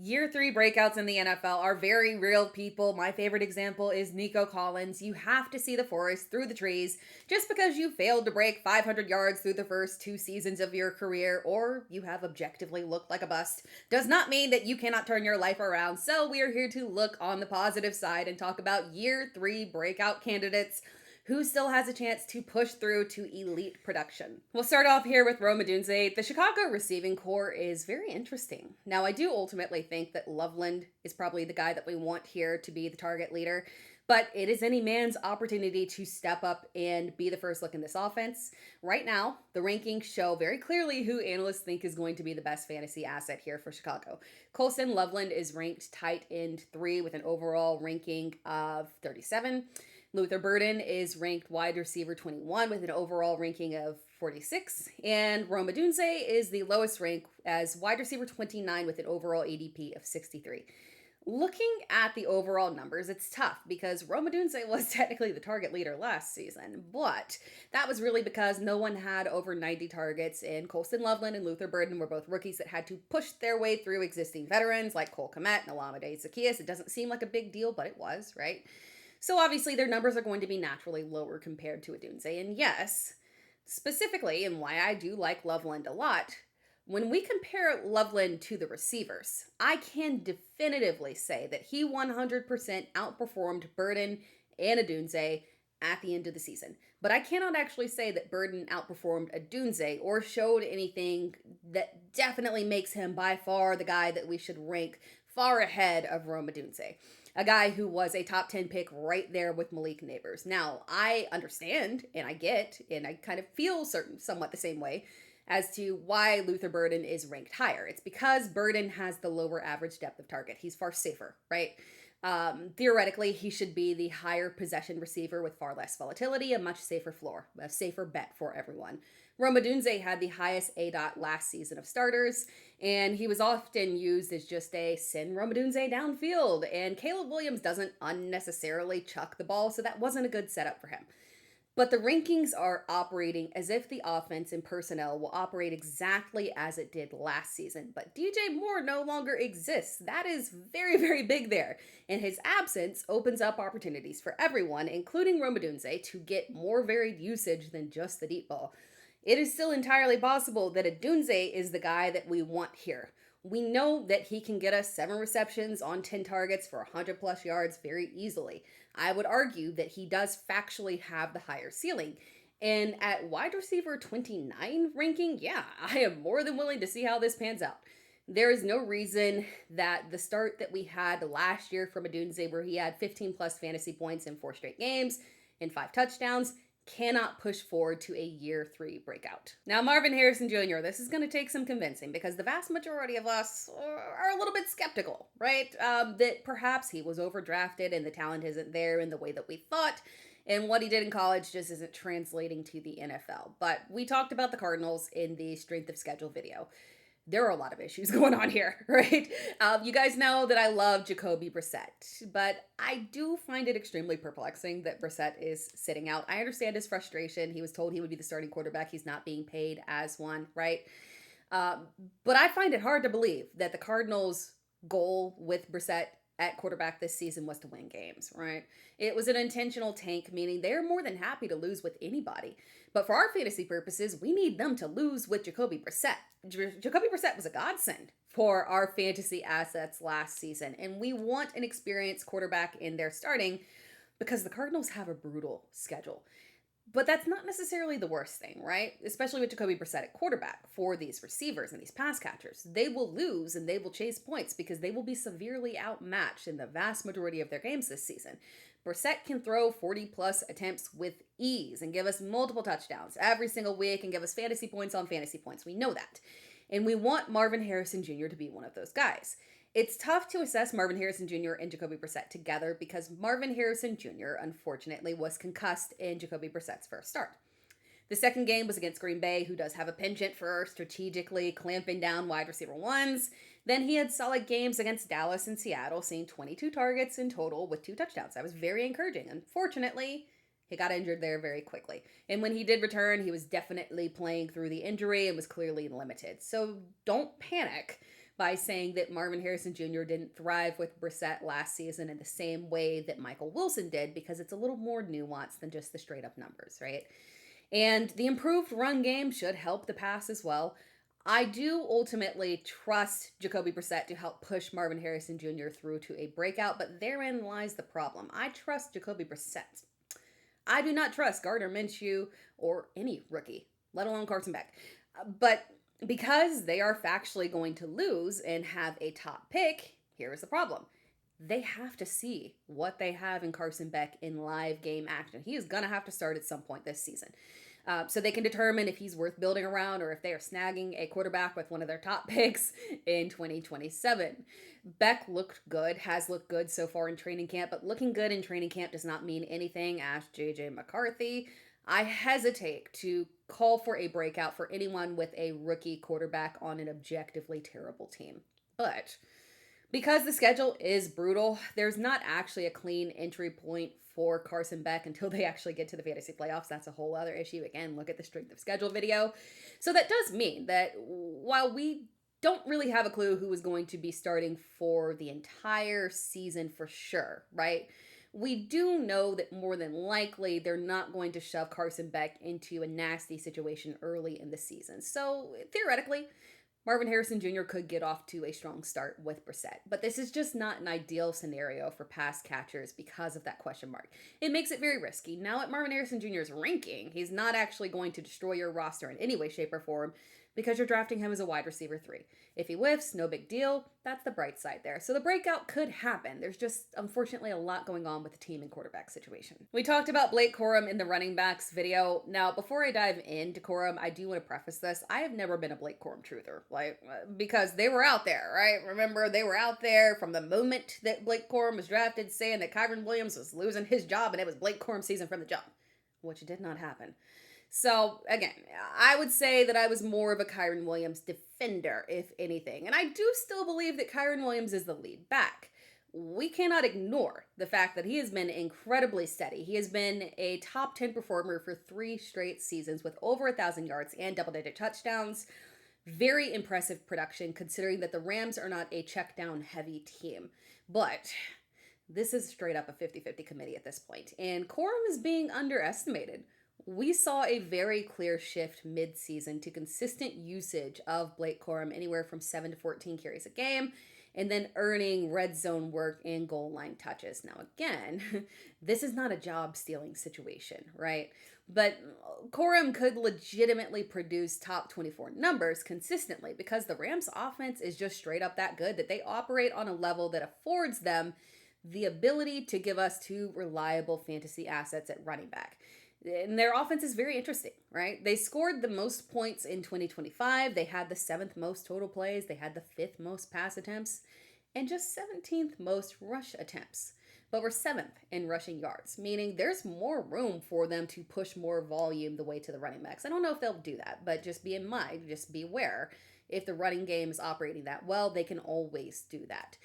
Year three breakouts in the NFL are very real people. My favorite example is Nico Collins. You have to see the forest through the trees. Just because you failed to break 500 yards through the first 2 seasons of your career, or you have objectively looked like a bust, does not mean that you cannot turn your life around. So we are here to look on the positive side and talk about year three breakout candidates who still has a chance to push through to elite production. We'll start off here with Odunze. The Chicago receiving core is very interesting. Now, I do ultimately think that Loveland is probably the guy that we want here to be the target leader, but it is any man's opportunity to step up and be the first look in this offense. Right now, the rankings show very clearly who analysts think is going to be the best fantasy asset here for Chicago. Colson Loveland is ranked tight end 3 with an overall ranking of 37. Luther Burden is ranked wide receiver 21 with an overall ranking of 46. And Odunze is the lowest rank as wide receiver 29 with an overall ADP of 63. Looking at the overall numbers, it's tough because Odunze was technically the target leader last season, but that was really because no one had over 90 targets, and Colston Loveland and Luther Burden were both rookies that had to push their way through existing veterans like Cole Kmet and Olamide Zaccheaus. It doesn't seem like a big deal, but it was, right? So obviously their numbers are going to be naturally lower compared to Odunze. And yes, specifically, and why I do like Loveland a lot, when we compare Loveland to the receivers, I can definitively say that he 100% outperformed Burden and Odunze at the end of the season. But I cannot actually say that Burden outperformed Odunze or showed anything that definitely makes him by far the guy that we should rank far ahead of Odunze, a guy who was a top 10 pick right there with Malik Neighbors. Now, I understand and I get, and I kind of feel somewhat the same way as to why Luther Burden is ranked higher. It's because Burden has the lower average depth of target. He's far safer, right? Theoretically, he should be the higher possession receiver with far less volatility, a much safer floor, a safer bet for everyone. Odunze had the highest ADOT last season of starters, and he was often used as just a send Odunze downfield, and Caleb Williams doesn't unnecessarily chuck the ball, so that wasn't a good setup for him. But the rankings are operating as if the offense and personnel will operate exactly as it did last season. But DJ Moore no longer exists. That is very, very big there. And his absence opens up opportunities for everyone, including Odunze, to get more varied usage than just the deep ball. It is still entirely possible that Odunze is the guy that we want here. We know that he can get us 7 receptions on 10 targets for 100 plus yards very easily. I would argue that he does factually have the higher ceiling. And at wide receiver 29 ranking, yeah, I am more than willing to see how this pans out. There is no reason that the start that we had last year from Odunze, where he had 15 plus fantasy points in 4 straight games and 5 touchdowns, cannot push forward to a year 3 breakout. Now, Marvin Harrison Jr., this is going to take some convincing because the vast majority of us are a little bit skeptical, right? That perhaps he was overdrafted and the talent isn't there in the way that we thought, and what he did in college just isn't translating to the NFL. But we talked about the Cardinals in the strength of schedule video. There are a lot of issues going on here, right? You guys know that I love Jacoby Brissett, but I do find it extremely perplexing that Brissett is sitting out. I understand his frustration. He was told he would be the starting quarterback. He's not being paid as one, right? But I find it hard to believe that the Cardinals' goal with Brissett at quarterback this season was to win games, right? It was an intentional tank, meaning they're more than happy to lose with anybody. But for our fantasy purposes, we need them to lose with Jacoby Brissett. Jacoby Brissett was a godsend for our fantasy assets last season, and we want an experienced quarterback in there starting because the Cardinals have a brutal schedule. But that's not necessarily the worst thing, right? Especially with Jacoby Brissett at quarterback for these receivers and these pass catchers. They will lose and they will chase points because they will be severely outmatched in the vast majority of their games this season. Brissett can throw 40 plus attempts with ease and give us multiple touchdowns every single week and give us fantasy points on fantasy points. We know that. And we want Marvin Harrison Jr. to be one of those guys. It's tough to assess Marvin Harrison Jr. and Jacoby Brissett together because Marvin Harrison Jr., unfortunately, was concussed in Jacoby Brissett's first start. The second game was against Green Bay, who does have a penchant for strategically clamping down wide receiver ones. Then he had solid games against Dallas and Seattle, seeing 22 targets in total with 2 touchdowns. That was very encouraging. Unfortunately, he got injured there very quickly. And when he did return, he was definitely playing through the injury and was clearly limited. So don't panic by saying that Marvin Harrison Jr. didn't thrive with Brissett last season in the same way that Michael Wilson did, because it's a little more nuanced than just the straight up numbers, right? And the improved run game should help the pass as well. I do ultimately trust Jacoby Brissett to help push Marvin Harrison Jr. through to a breakout, but therein lies the problem. I trust Jacoby Brissett. I do not trust Gardner Minshew or any rookie, let alone Carson Beck. But because they are factually going to lose and have a top pick, here is the problem. They have to see what they have in Carson Beck in live game action. He is going to have to start at some point this season. So they can determine if he's worth building around or if they are snagging a quarterback with one of their top picks in 2027. Beck looked good, has looked good so far in training camp, but looking good in training camp does not mean anything. Ask JJ McCarthy. I hesitate to call for a breakout for anyone with a rookie quarterback on an objectively terrible team. But because the schedule is brutal, there's not actually a clean entry point for Carson Beck until they actually get to the fantasy playoffs. That's a whole other issue. Again, look at the strength of schedule video. So that does mean that while we don't really have a clue who is going to be starting for the entire season for sure, right? We do know that more than likely they're not going to shove Carson Beck into a nasty situation early in the season. So theoretically, Marvin Harrison Jr. could get off to a strong start with Brissett, but this is just not an ideal scenario for pass catchers because of that question mark. It makes it very risky. Now at Marvin Harrison Jr.'s ranking, he's not actually going to destroy your roster in any way, shape, or form because you're drafting him as a wide receiver 3. If he whiffs, no big deal. That's the bright side there. So the breakout could happen. There's just, unfortunately, a lot going on with the team and quarterback situation. We talked about Blake Corum in the running backs video. Now, before I dive into Corum, I do want to preface this. I have never been a Blake Corum truther, because they were out there, right? Remember, they were out there from the moment that Blake Corum was drafted saying that Kyron Williams was losing his job and it was Blake Corum season from the jump, which did not happen. So, again, I would say that I was more of a Kyron Williams defender, if anything. And I do still believe that Kyron Williams is the lead back. We cannot ignore the fact that he has been incredibly steady. He has been a top 10 performer for 3 straight seasons with over 1,000 yards and double-digit touchdowns. Very impressive production, considering that the Rams are not a check-down heavy team. But this is straight up a 50-50 committee at this point. And Corum is being underestimated. We saw a very clear shift mid-season to consistent usage of Blake Corum, anywhere from 7 to 14 carries a game, and then earning red zone work and goal line touches. Now again, this is not a job-stealing situation, right? But Corum could legitimately produce top 24 numbers consistently because the Rams' offense is just straight up that good that they operate on a level that affords them the ability to give us 2 reliable fantasy assets at running back. And their offense is very interesting, right? They scored the most points in 2025. They had the 7th most total plays. They had the 5th most pass attempts and just 17th most rush attempts. But we're 7th in rushing yards, meaning there's more room for them to push more volume the way to the running backs. I don't know if they'll do that, but just be in mind, just be aware. If the running game is operating that well, they can always do that.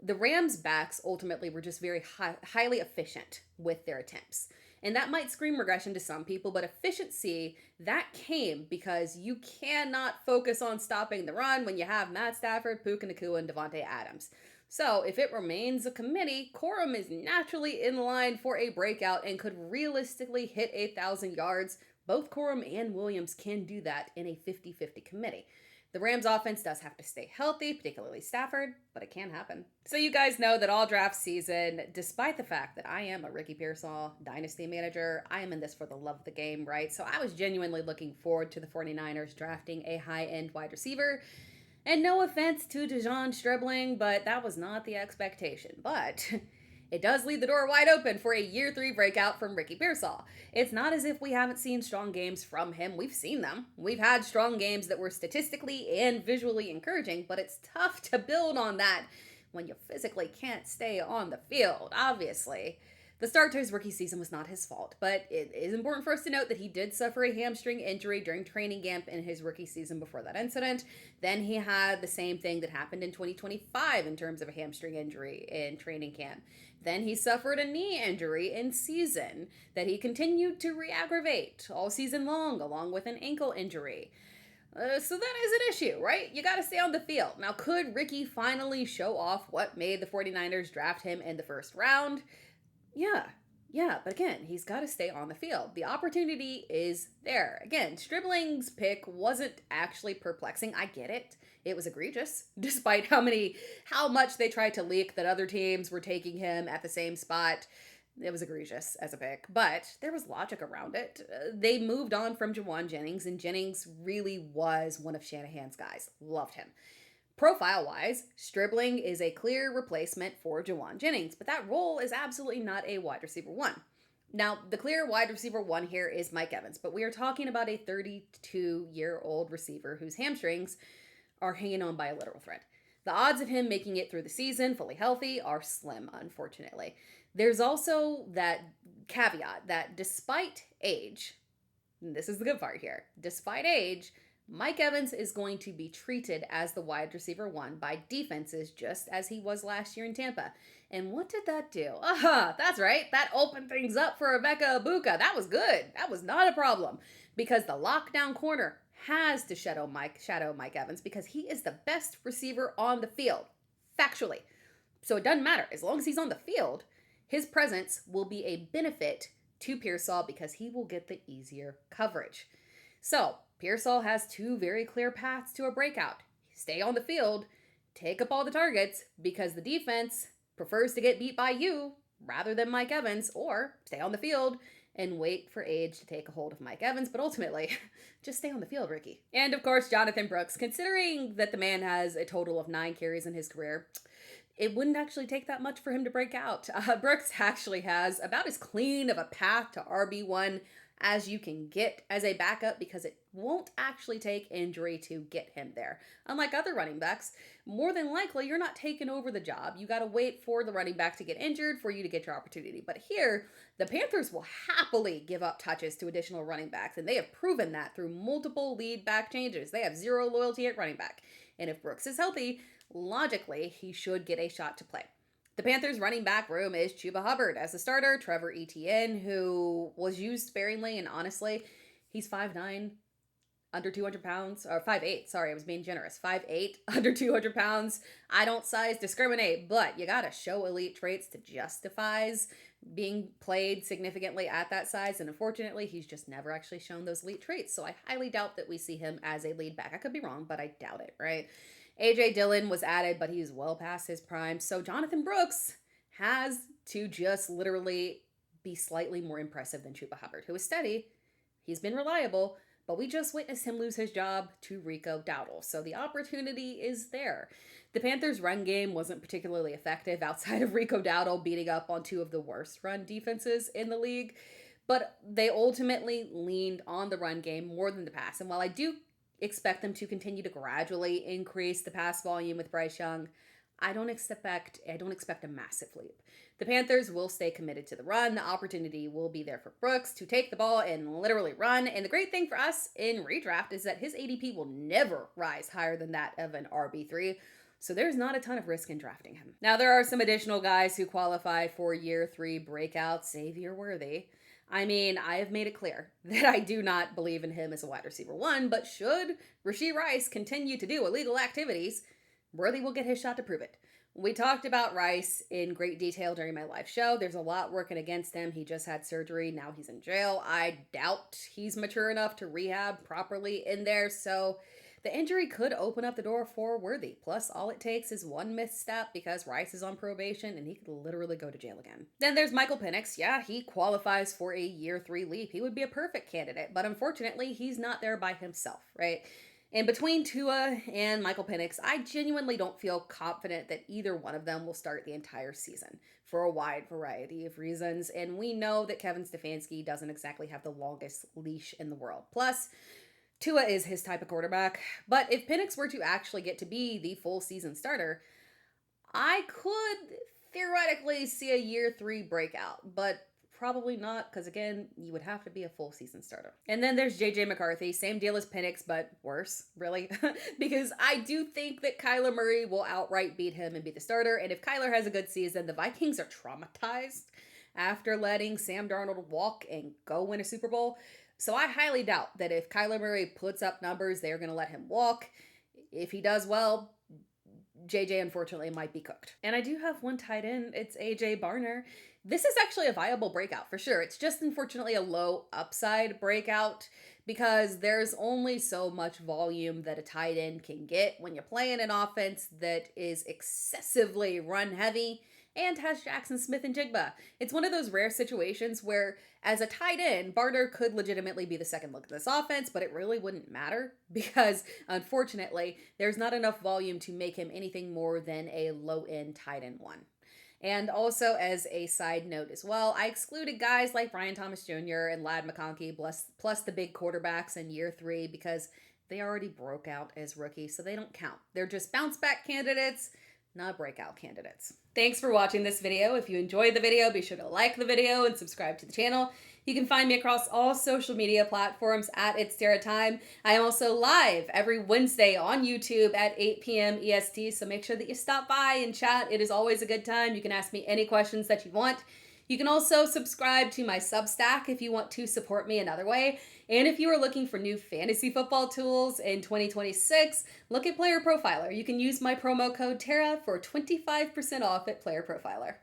The Rams' backs ultimately were just very highly efficient with their attempts. And that might scream regression to some people, but efficiency, that came because you cannot focus on stopping the run when you have Matt Stafford, Puka Nacua, and Devontae Adams. So if it remains a committee, Corum is naturally in line for a breakout and could realistically hit 1,000 yards. Both Corum and Williams can do that in a 50-50 committee. The Rams offense does have to stay healthy, particularly Stafford, but it can happen. So you guys know that all draft season, despite the fact that I am a Ricky Pearsall dynasty manager, I am in this for the love of the game, right? So I was genuinely looking forward to the 49ers drafting a high-end wide receiver. And no offense to DeJon Stribling, but that was not the expectation. But it does leave the door wide open for a year 3 breakout from Ricky Pearsall. It's not as if we haven't seen strong games from him. We've seen them. We've had strong games that were statistically and visually encouraging, but it's tough to build on that when you physically can't stay on the field, obviously. The start to his rookie season was not his fault, but it is important for us to note that he did suffer a hamstring injury during training camp in his rookie season before that incident. Then he had the same thing that happened in 2025 in terms of a hamstring injury in training camp. Then he suffered a knee injury in season that he continued to re-aggravate all season long, along with an ankle injury. So that is an issue, right? You got to stay on the field. Now, could Ricky finally show off what made the 49ers draft him in the first round? Yeah, yeah, but again, he's got to stay on the field. The opportunity is there. Again, Stribling's pick wasn't actually perplexing. I get it. It was egregious, despite how much they tried to leak that other teams were taking him at the same spot. It was egregious as a pick, but there was logic around it. They moved on from Jauan Jennings, and Jennings really was one of Shanahan's guys. Loved him. Profile-wise, Stribling is a clear replacement for Jauan Jennings, but that role is absolutely not a wide receiver one. Now, the clear wide receiver one here is Mike Evans, but we are talking about a 32-year-old receiver whose hamstrings are hanging on by a literal thread. The odds of him making it through the season fully healthy are slim, unfortunately. There's also that caveat that despite age, and this is the good part here, despite age, Mike Evans is going to be treated as the wide receiver one by defenses just as he was last year in Tampa. And what did that do? That's right. That opened things up for Emeka Egbuka. That was good. That was not a problem because the lockdown corner has to shadow Mike Evans because he is the best receiver on the field, factually. So it doesn't matter. As long as he's on the field, his presence will be a benefit to Pearsall because he will get the easier coverage. So Pearsall has two very clear paths to a breakout. Stay on the field, take up all the targets because the defense prefers to get beat by you rather than Mike Evans, or stay on the field and wait for age to take a hold of Mike Evans, but ultimately, just stay on the field, Ricky. And of course, Jonathon Brooks, considering that the man has a total of 9 carries in his career, it wouldn't actually take that much for him to break out. Brooks actually has about as clean of a path to RB1 as you can get as a backup because it won't actually take injury to get him there. Unlike other running backs, more than likely you're not taking over the job. You got to wait for the running back to get injured for you to get your opportunity. But here, the Panthers will happily give up touches to additional running backs, and they have proven that through multiple lead back changes. They have zero loyalty at running back. And if Brooks is healthy, logically, he should get a shot to play. The Panthers' running back room is Chuba Hubbard as the starter, Trevor Etienne, who was used sparingly, and honestly, he's 5'9", under 200 pounds, or 5'8", sorry, I was being generous, 5'8", under 200 pounds. I don't size discriminate, but you gotta show elite traits to justifies being played significantly at that size, and unfortunately, he's just never actually shown those elite traits, so I highly doubt that we see him as a lead back. I could be wrong, but I doubt it, right? A.J. Dillon was added, but he's well past his prime. So Jonathon Brooks has to just literally be slightly more impressive than Chuba Hubbard, who is steady. He's been reliable, but we just witnessed him lose his job to Rico Dowdle. So the opportunity is there. The Panthers' run game wasn't particularly effective outside of Rico Dowdle beating up on two of the worst run defenses in the league. But they ultimately leaned on the run game more than the pass. And while I do expect them to continue to gradually increase the pass volume with Bryce Young, I don't expect a massive leap. The Panthers will stay committed to the run. The opportunity will be there for Brooks to take the ball and literally run. And the great thing for us in redraft is that his ADP will never rise higher than that of an RB3. So there's not a ton of risk in drafting him. Now, there are some additional guys who qualify for year 3 breakout Xavier worthy. I mean, I have made it clear that I do not believe in him as a wide receiver one, but should Rashee Rice continue to do illegal activities, Worthy will get his shot to prove it. We talked about Rice in great detail during my live show. There's a lot working against him. He just had surgery. Now he's in jail. I doubt he's mature enough to rehab properly in there, so the injury could open up the door for Worthy. Plus, all it takes is one misstep because Rice is on probation and he could literally go to jail again. Then there's Michael Penix. Yeah, he qualifies for a year 3 leap. He would be a perfect candidate, but unfortunately, he's not there by himself, right? And between Tua and Michael Penix, I genuinely don't feel confident that either one of them will start the entire season for a wide variety of reasons. And we know that Kevin Stefanski doesn't exactly have the longest leash in the world. Plus, Tua is his type of quarterback, but if Penix were to actually get to be the full season starter, I could theoretically see a year 3 breakout, but probably not because, again, you would have to be a full season starter. And then there's JJ McCarthy, same deal as Penix, but worse, really, because I do think that Kyler Murray will outright beat him and be the starter, and if Kyler has a good season, the Vikings are traumatized after letting Sam Darnold walk and go win a Super Bowl. So I highly doubt that if Kyler Murray puts up numbers, they're going to let him walk. If he does well, JJ unfortunately might be cooked. And I do have one tight end. It's AJ Barner. This is actually a viable breakout for sure. It's just unfortunately a low upside breakout because there's only so much volume that a tight end can get when you're playing an offense that is excessively run heavy and has Jackson Smith and Jigba. It's one of those rare situations where, as a tight end, Barner could legitimately be the second look at this offense, but it really wouldn't matter because, unfortunately, there's not enough volume to make him anything more than a low-end tight end one. And also, as a side note as well, I excluded guys like Brian Thomas Jr. and Ladd McConkey, plus the big quarterbacks in year 3 because they already broke out as rookies, so they don't count. They're just bounce-back candidates, not breakout candidates. Thanks for watching this video. If you enjoyed the video, be sure to like the video and subscribe to the channel. You can find me across all social media platforms at It's Tara Time. I am also live every Wednesday on YouTube at 8 p.m. EST, so make sure that you stop by and chat. It is always a good time. You can ask me any questions that you want. You can also subscribe to my Substack if you want to support me another way. And if you are looking for new fantasy football tools in 2026, look at Player Profiler. You can use my promo code TARA for 25% off at Player Profiler.